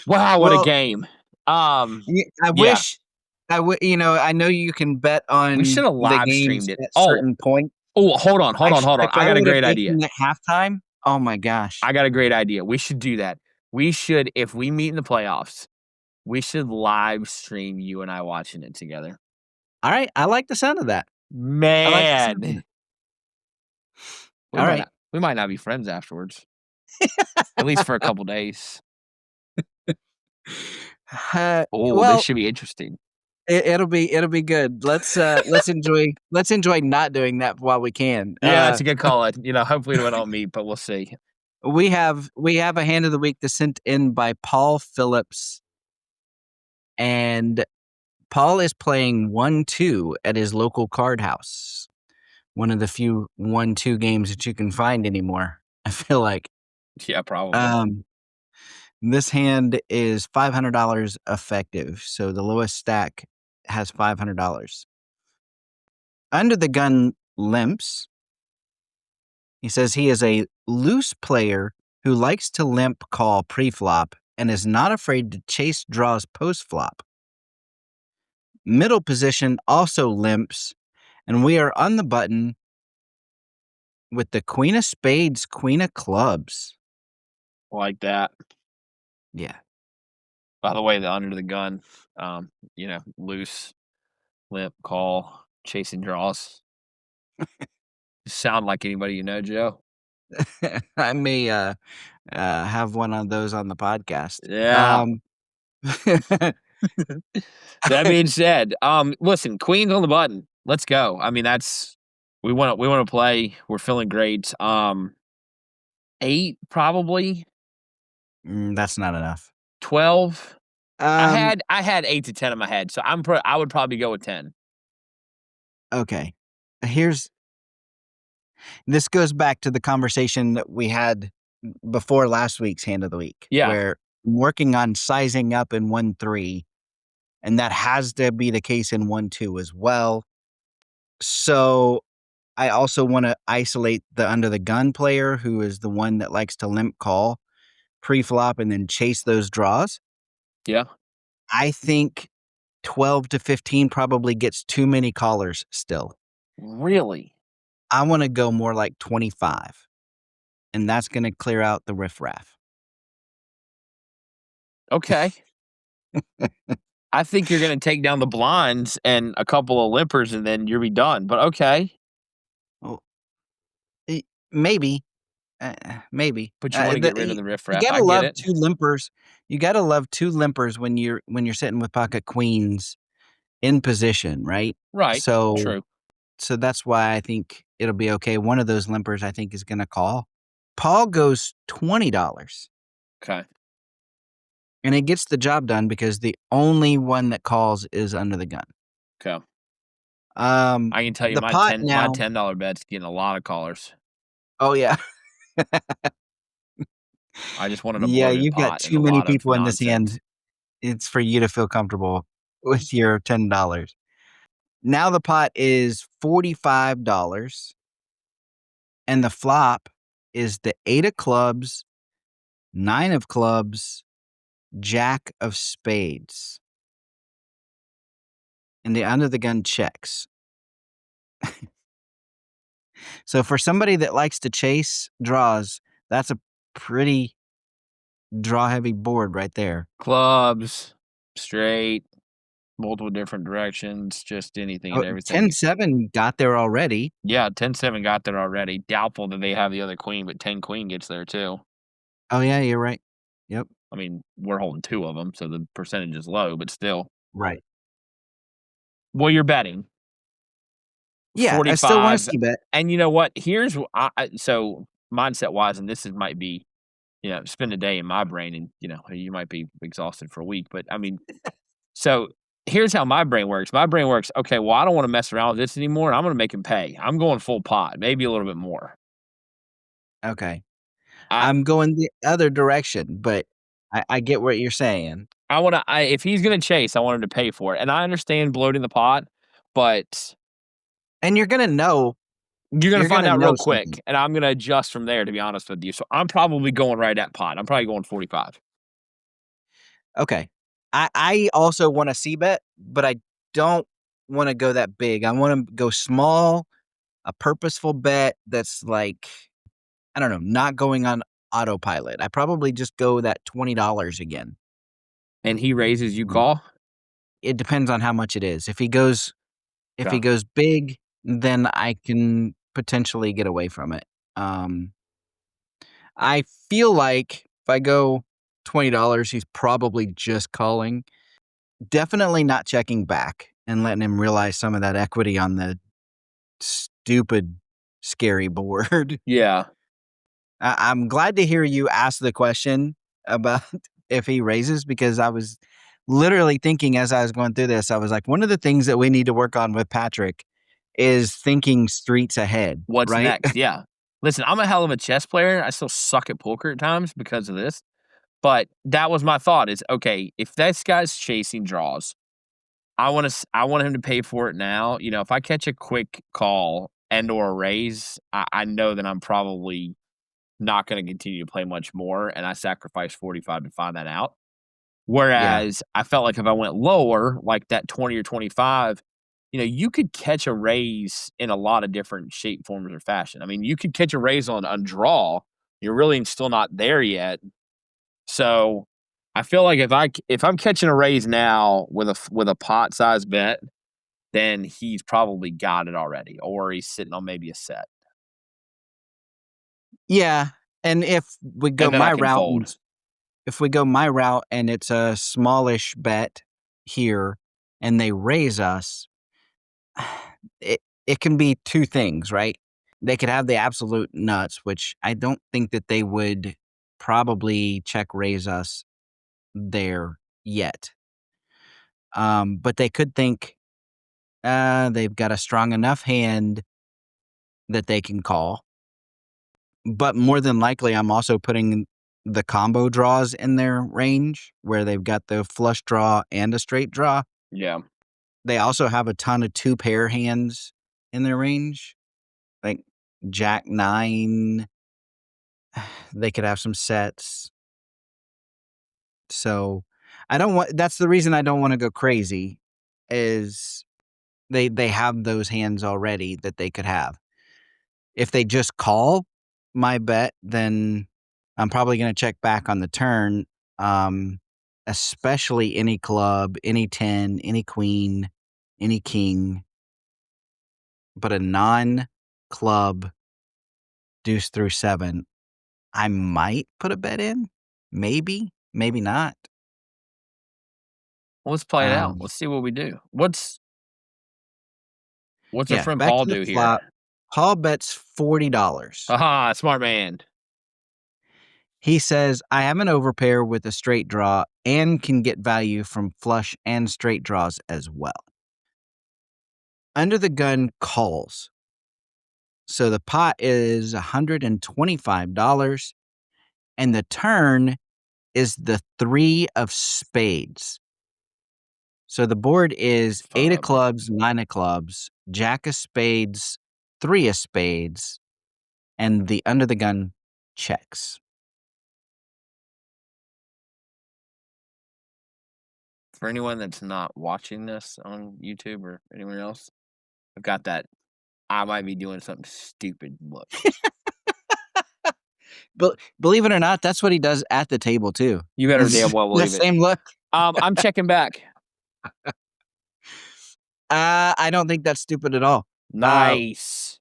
Wow, what a Well, game. I Yeah. wish I know you can bet on We should have the live games streamed it. at certain points. Oh, hold on. If I got a would've great idea. taken at halftime, oh my gosh. I got a great idea. We should do that. We should, if we meet in the playoffs, we should live stream you and I watching it together. All right, I like the sound of that. Man. All right. We might not be friends afterwards. At least for a couple days. This should be interesting. It'll be good. Let's enjoy not doing that while we can. Yeah, that's a good call. Hopefully we don't meet, but we'll see. We have a hand of the week that's sent in by Paul Phillips, and Paul is playing 1-2 at his local card house. One of the few 1-2 games that you can find anymore, I feel like. Yeah, probably. This hand is $500 effective, so the lowest stack has $500. Under the gun limps. He says he is a loose player who likes to limp call pre-flop and is not afraid to chase draws post-flop. Middle position also limps, and we are on the button with the Queen of Spades, Queen of Clubs. Like that. Yeah. By the way, the under the gun, loose, limp, call, chasing draws. Sound like anybody you know, Joe? I may have one of those on the podcast. Yeah. That being said, listen, Queen's on the button. Let's go. I mean, we want to play. We're feeling great. 8 probably. That's not enough. 12. I had 8 to 10 in my head, so I would probably go with 10. Okay. This goes back to the conversation that we had before last week's hand of the week. Yeah. Where I'm working on sizing up in 1-3, and that has to be the case in 1-2 as well. So I also want to isolate the under the gun player, who is the one that likes to limp call pre-flop and then chase those draws. Yeah. I think 12 to 15 probably gets too many callers still. Really? I want to go more like 25, and that's going to clear out the riffraff. Okay. I think you're going to take down the blinds and a couple of limpers, and then you'll be done. But okay. Well, maybe. But you want to get rid of the riffraff. You gotta I love get it. 2 limpers. You gotta love 2 limpers when you're sitting with pocket queens in position, right? Right. So True. So that's why I think it'll be okay. One of those limpers I think is going to call. Paul goes $20. Okay. And it gets the job done because the only one that calls is under the gun. Okay. I can tell you the my pot $10 now, my $10 bet's getting a lot of callers. Oh yeah. I just wanted a Yeah, bloated you've got pot and too a many lot of people in this nonsense. hand. It's for you to feel comfortable with your $10. Now the pot is $45. And the flop is the 8 of clubs, 9 of clubs, Jack of spades. And the under the gun checks. So for somebody that likes to chase draws, that's a pretty draw heavy board right there. Clubs, straight, multiple different directions, just anything and everything. 10-7 got there already. Yeah, 10-7 got there already. Doubtful that they have the other queen, but 10-queen gets there too. Oh, yeah, you're right. Yep. I mean, we're holding 2 of them, so the percentage is low, but still. Right. Well, you're betting. Yeah, 45, I still want to see bet. And you know what? Here's so mindset-wise, and this might be, spend a day in my brain and, you might be exhausted for a week, but I mean, so here's how my brain works. My brain works, okay, well, I don't want to mess around with this anymore. I'm going to make him pay. I'm going full pot, maybe a little bit more. Okay. I I'm going the other direction, but I get what you're saying. if he's going to chase, I want him to pay for it. And I understand bloating the pot, but And you're going to know. you're going to find out real quick, something. and I'm going to adjust from there, to be honest with you. So I'm probably going right at pot. I'm probably going 45. Okay. I also want to see bet, but I don't want to go that big. I want to go small, a purposeful bet that's like, I don't know, not going on autopilot. I probably just go that $20 again. And he raises, you call? It depends on how much it is. If he goes big, then I can potentially get away from it. I feel like if I go $20, he's probably just calling. Definitely not checking back and letting him realize some of that equity on the stupid, scary board. Yeah. I'm glad to hear you ask the question about if he raises, because I was literally thinking as I was going through this, I was like, one of the things that we need to work on with Patrick is thinking streets ahead. What's right? next? Yeah. Listen, I'm a hell of a chess player. I still suck at poker at times because of this. But that was my thought is, okay, if this guy's chasing draws, I want him to pay for it now. If I catch a quick call and or a raise, I know that I'm probably not going to continue to play much more, and I sacrificed 45 to find that out. Whereas I felt like if I went lower, like that 20 or 25, you could catch a raise in a lot of different shape, forms, or fashion. I mean, you could catch a raise on draw. You're really still not there yet. So I feel like if I'm catching a raise now with a pot size bet, then he's probably got it already, or he's sitting on maybe a set. Yeah. And if we go my route, and it's a smallish bet here and they raise us, it can be two things, right? They could have the absolute nuts, which I don't think that they would probably check raise us there yet. But they could think they've got a strong enough hand that they can call. But more than likely, I'm also putting the combo draws in their range where they've got the flush draw and a straight draw. Yeah. They also have a ton of 2-pair hands in their range, like Jack 9. They could have some sets. So that's the reason I don't want to go crazy, is they have those hands already that they could have. If they just call my bet, then I'm probably going to check back on the turn, especially any club, any 10, any queen, any king. But a non-club deuce through 7, I might put a bet in. Maybe not. Well, let's play it out. Let's see what we do. What's our friend back Paul to the do here? flop. Paul bets $40. Aha, smart man. He says, I have an overpair with a straight draw and can get value from flush and straight draws as well. Under the gun calls. So the pot is $125, and the turn is the 3 of spades. So the board is 8 of clubs, 9 of clubs, Jack of spades, 3 of spades, and the under the gun checks. For anyone that's not watching this on YouTube or anywhere else, I've got that I might be doing something stupid look. But believe it or not, that's what he does at the table too. You better damn well believe the it. same look. I'm checking back. I don't think that's stupid at all. Nice.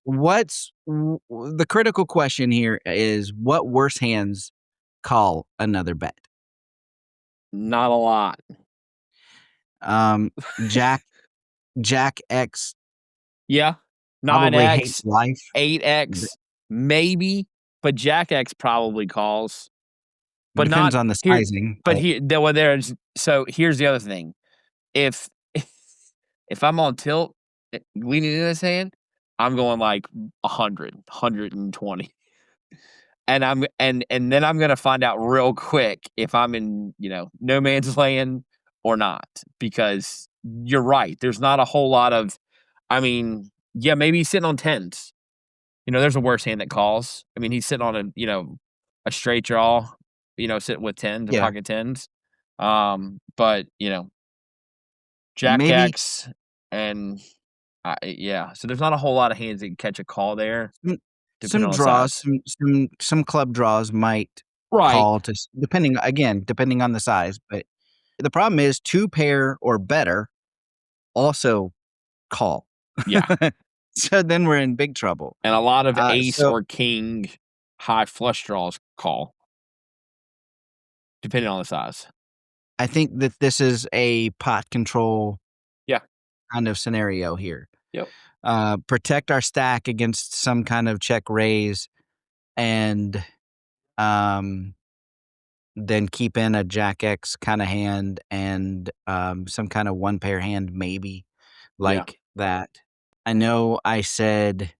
The critical question here is what worse hands call another bet? Not a lot. Jack X Yeah. probably hates 9X, life. 8X, maybe, but Jack X probably calls. But Depends not on the here. sizing. But here, well, there's so here's the other thing. If I'm on tilt leaning in this hand, I'm going like 100, 120. And then I'm gonna find out real quick if I'm in, no man's land or not. Because you're right. There's not a whole lot of yeah, maybe he's sitting on tens. There's a worse hand that calls. I mean, he's sitting on a straight draw, sitting with tens and Yeah. pocket tens. But Jack Maybe X and yeah. So there's not a whole lot of hands that can catch a call there, depending some on the draws, size. some club draws might Right. call depending on the size. But the problem is 2 pair or better also call. Yeah. So then we're in big trouble. And a lot of ace so or king high flush draws call, depending on the size. I think that this is a pot control Yeah. kind of scenario here. Yep. Protect our stack against some kind of check raise and then keep in a Jack X kind of hand and some kind of 1 pair hand maybe like that. I know I said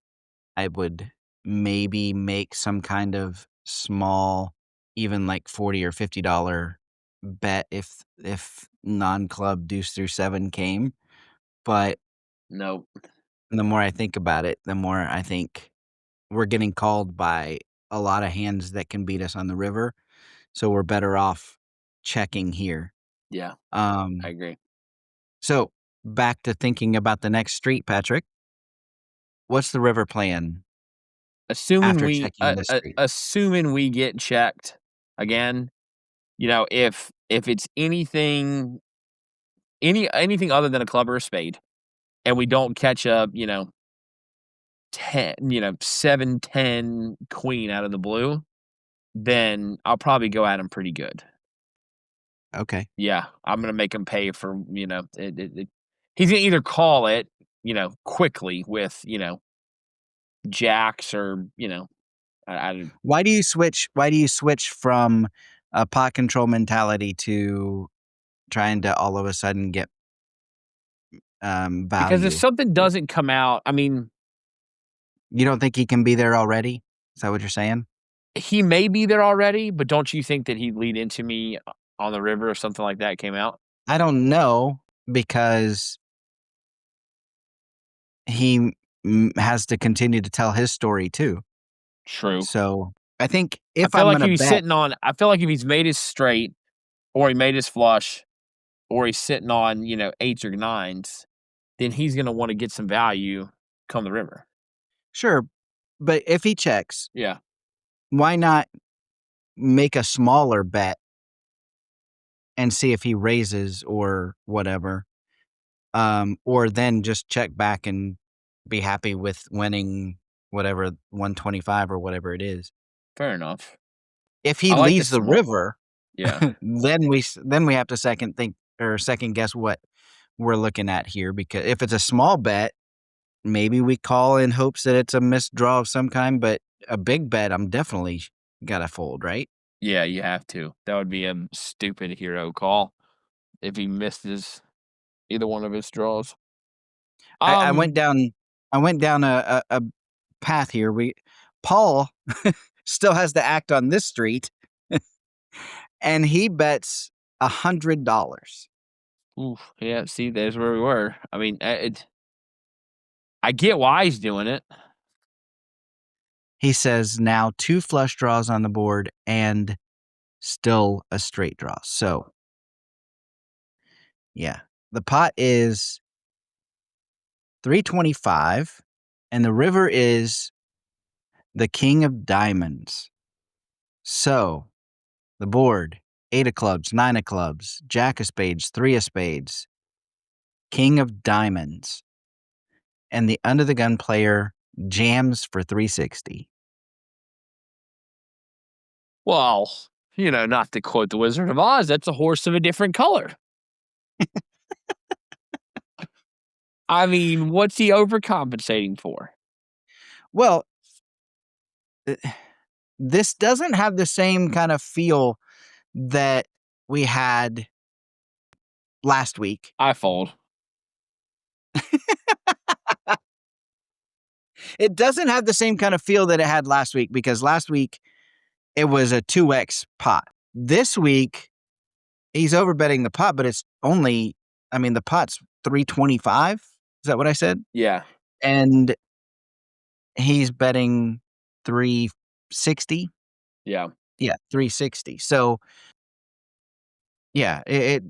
I would maybe make some kind of small, even like $40 or $50 bet if non-club deuce through 7 came, but Nope. the more I think about it, the more I think we're getting called by a lot of hands that can beat us on the river, so we're better off checking here. Yeah, I agree. So back to thinking about the next street, Patrick. What's the river plan Assuming after we checking this street? assuming we get checked again, if it's anything other than a club or a spade, and we don't catch a 10, 7, 10 queen out of the blue, then I'll probably go at him pretty good. Okay. Yeah, I'm gonna make him pay for he's gonna either call it quickly with jacks or I Why do you switch from a pot control mentality to trying to all of a sudden get value? because if something doesn't come out, you don't think he can be there already? Is that what you're saying? he may be there already, but don't you think that he'd lead into me on the river if something like that came out? I don't know because he has to continue to tell his story too. True. So I think I feel like if he's made his straight, or he made his flush, or he's sitting on 8s or 9s, then he's gonna want to get some value come the river. Sure, but if he checks, Yeah. why not make a smaller bet and see if he raises or whatever, or then just check back and be happy with winning whatever 125 or whatever it is. Fair enough. If he leaves the river, yeah, then we have to second guess what we're looking at here, because if it's a small bet, maybe we call in hopes that it's a missed draw of some kind, but a big bet, I'm definitely gotta fold, right? Yeah, you have to. That would be a stupid hero call if he misses either one of his draws. I went down a path here. Paul still has to act on this street, and he bets $100. Oof, yeah, see, there's where we were. I mean, I get why he's doing it. He says now 2 flush draws on the board and still a straight draw. So, yeah, the pot is 325, and the river is the king of diamonds. So, the board, 8 of clubs, 9 of clubs, jack of spades, 3 of spades, king of diamonds, and the under the gun player jams for 360. Well, not to quote the Wizard of Oz, that's a horse of a different color. I mean, what's he overcompensating for? Well, this doesn't have the same kind of feel that we had last week. I fold. It doesn't have the same kind of feel that it had last week, because last week it was a 2x pot. This week, he's overbetting the pot, but it's only, the pot's 325. Is that what I said? Yeah. And he's betting 360. Yeah. Yeah, 360. So, yeah, it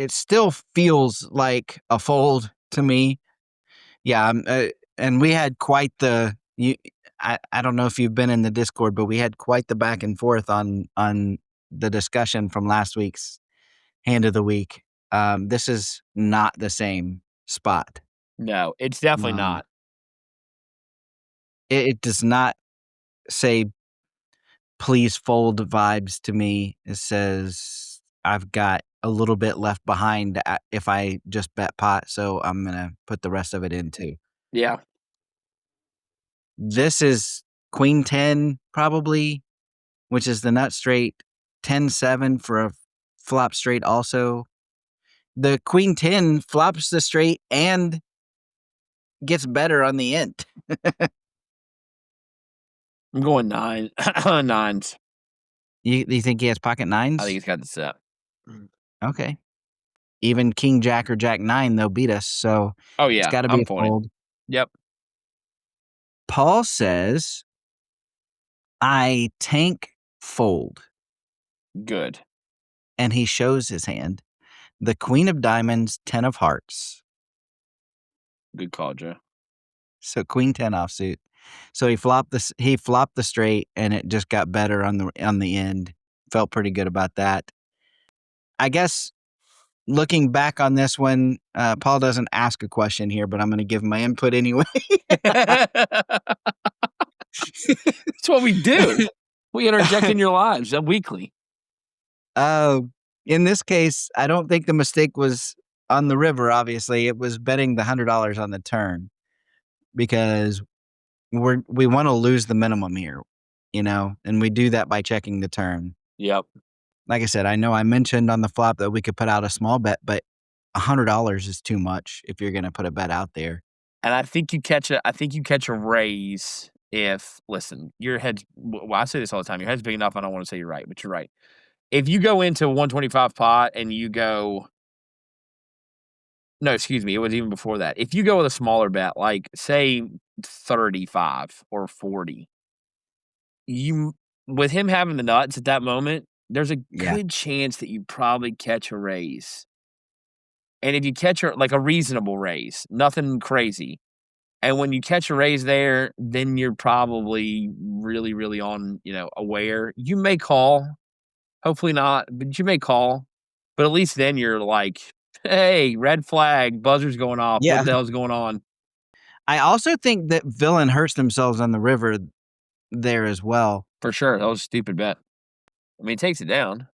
still feels like a fold to me. Yeah, and we had quite the I don't know if you've been in the Discord, but we had quite the back and forth on the discussion from last week's hand of the week. This is not the same spot. No, it's definitely not. It does not say please fold vibes to me. It says I've got a little bit left behind if I just bet pot, so I'm going to put the rest of it in too. Yeah. This is queen 10 probably, which is the nut straight, 10-7 for a flop straight also. The queen 10 flops the straight and gets better on the end. I'm going 9. Nines. You think he has pocket nines? I think he's got the set. Okay. Even king jack or jack 9, they'll beat us. So Oh, yeah. it's got to be I'm a folding. fold. Yep. Paul says, I tank fold. Good. And he shows his hand. The queen of diamonds, 10 of hearts. Good call, Joe. So queen 10 offsuit. So he flopped the straight, and it just got better on the end. Felt pretty good about that. I guess looking back on this one, Paul doesn't ask a question here, but I'm going to give my input anyway. That's what we do. We interject in your lives weekly. In this case, I don't think the mistake was on the river, obviously. It was betting the $100 on the turn, because we want to lose the minimum here, and we do that by checking the turn. Yep. Like I said, I know I mentioned on the flop that we could put out a small bet, but $100 is too much if you're going to put a bet out there. And I think you catch a raise if, listen, your head's, well, I say this all the time, your head's big enough, I don't want to say you're right, but you're right. If you go into a 125 pot and you go, no, excuse me, it was even before that. If you go with a smaller bet, like say 35 or 40, with him having the nuts at that moment, there's a good chance that you probably catch a raise. And if you catch like a reasonable raise, nothing crazy. And when you catch a raise there, then you're probably really, really on, aware. You may call, hopefully not, but you may call. But at least then you're like, hey, red flag, buzzer's going off. Yeah. What the hell's going on? I also think that Villain hurts themselves on the river there as well. For sure. That was a stupid bet. I mean, it takes it down.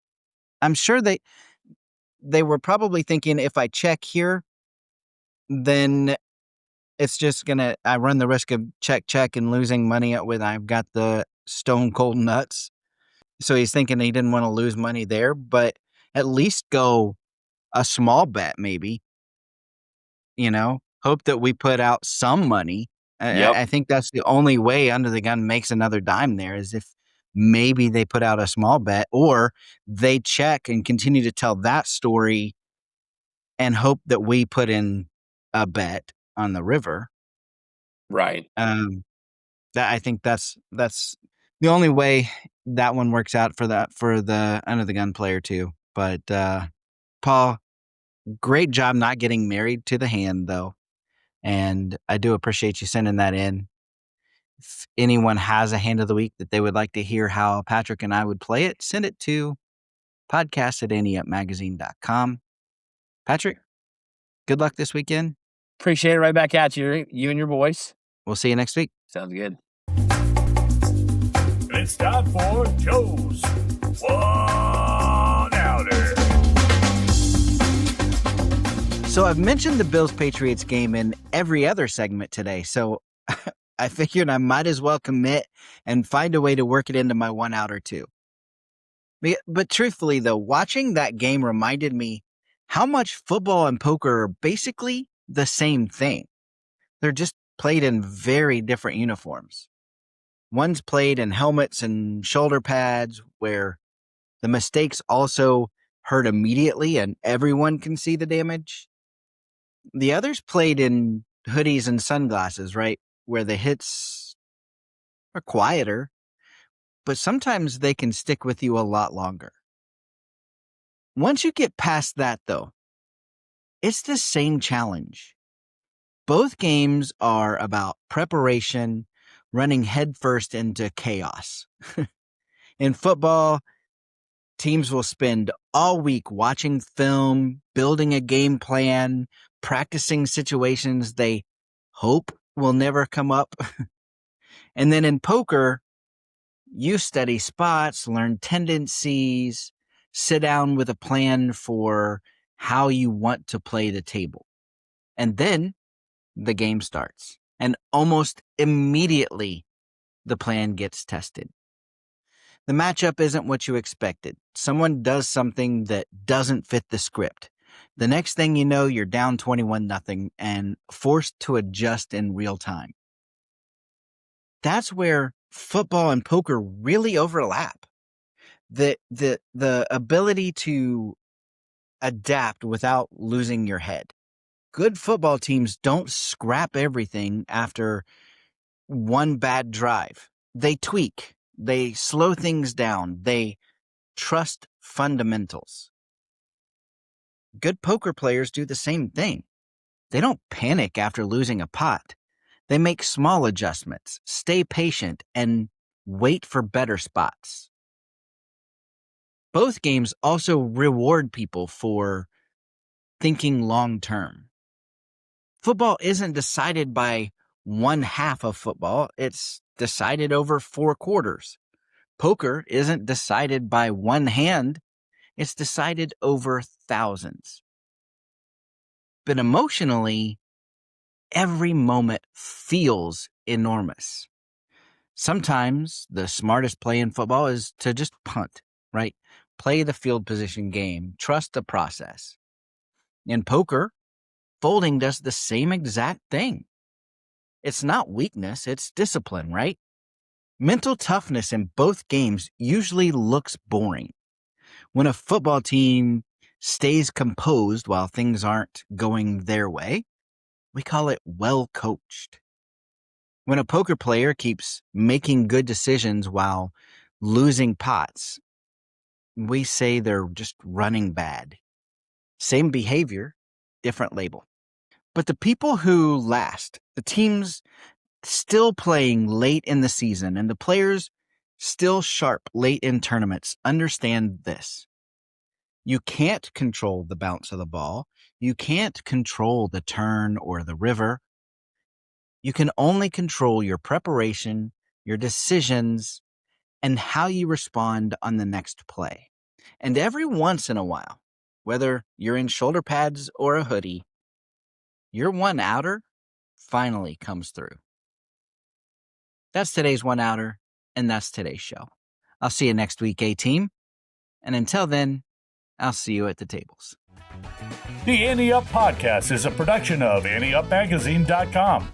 I'm sure they were probably thinking, if I check here, then it's just I run the risk of check and losing money when I've got the stone cold nuts. So he's thinking he didn't want to lose money there, but at least go a small bet, maybe, hope that we put out some money. Yep. I think that's the only way under the gun makes another dime there, is if maybe they put out a small bet, or they check and continue to tell that story and hope that we put in a bet on the river. Right. I think that's the only way that one works out for the under the gun player too. But Paul, great job not getting married to the hand though. And I do appreciate you sending that in. If anyone has a hand of the week that they would like to hear how Patrick and I would play it, send it to podcast@anteupmagazine.com. Patrick? Good luck this weekend. Appreciate it. Right back at you and your boys. We'll see you next week. Sounds good. It's time for Joe's One Outer. So I've mentioned the Bills-Patriots game in every other segment today, so I figured I might as well commit and find a way to work it into my one outer too. But truthfully, though, watching that game reminded me how much football and poker are basically the same thing. They're just played in very different uniforms. One's played in helmets and shoulder pads where the mistakes also hurt immediately and everyone can see the damage. The other's played in hoodies and sunglasses, right? Where the hits are quieter, but sometimes they can stick with you a lot longer. Once you get past that, though, it's the same challenge. Both games are about preparation, running headfirst into chaos. In football, teams will spend all week watching film, building a game plan, practicing situations they hope will never come up. And then in poker, you study spots, learn tendencies, sit down with a plan for how you want to play the table. And then the game starts. And almost immediately, the plan gets tested. The matchup isn't what you expected. Someone does something that doesn't fit the script. The next thing you know, you're down 21-0 and forced to adjust in real time. That's where football and poker really overlap. The ability to adapt without losing your head. Good football teams don't scrap everything after one bad drive. They tweak. They slow things down. They trust fundamentals. Good poker players do the same thing. They don't panic after losing a pot. They make small adjustments, stay patient, and wait for better spots. Both games also reward people for thinking long term. Football isn't decided by one half of football. It's decided over 4 quarters. Poker isn't decided by one hand. It's decided over thousands. But emotionally, every moment feels enormous. Sometimes the smartest play in football is to just punt, right? Play the field position game. Trust the process. In poker, folding does the same exact thing. It's not weakness, it's discipline, right? Mental toughness in both games usually looks boring. When a football team stays composed while things aren't going their way, we call it well coached. When a poker player keeps making good decisions while losing pots, we say they're just running bad. Same behavior, different label. But the people who last, the teams still playing late in the season and the players still sharp late in tournaments, understand this. You can't control the bounce of the ball. You can't control the turn or the river. You can only control your preparation, your decisions, and how you respond on the next play. And every once in a while, whether you're in shoulder pads or a hoodie, your one outer finally comes through. That's today's one outer, and that's today's show. I'll see you next week, A-Team. And until then, I'll see you at the tables. The Ante Up Podcast is a production of AnteUpMagazine.com.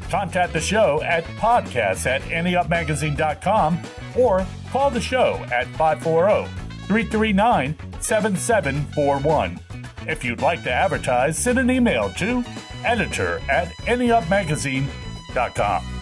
Contact the show at podcasts@AnteUpMagazine.com or call the show at 540-339-7741. If you'd like to advertise, send an email to editor@AnteUpMagazine.com.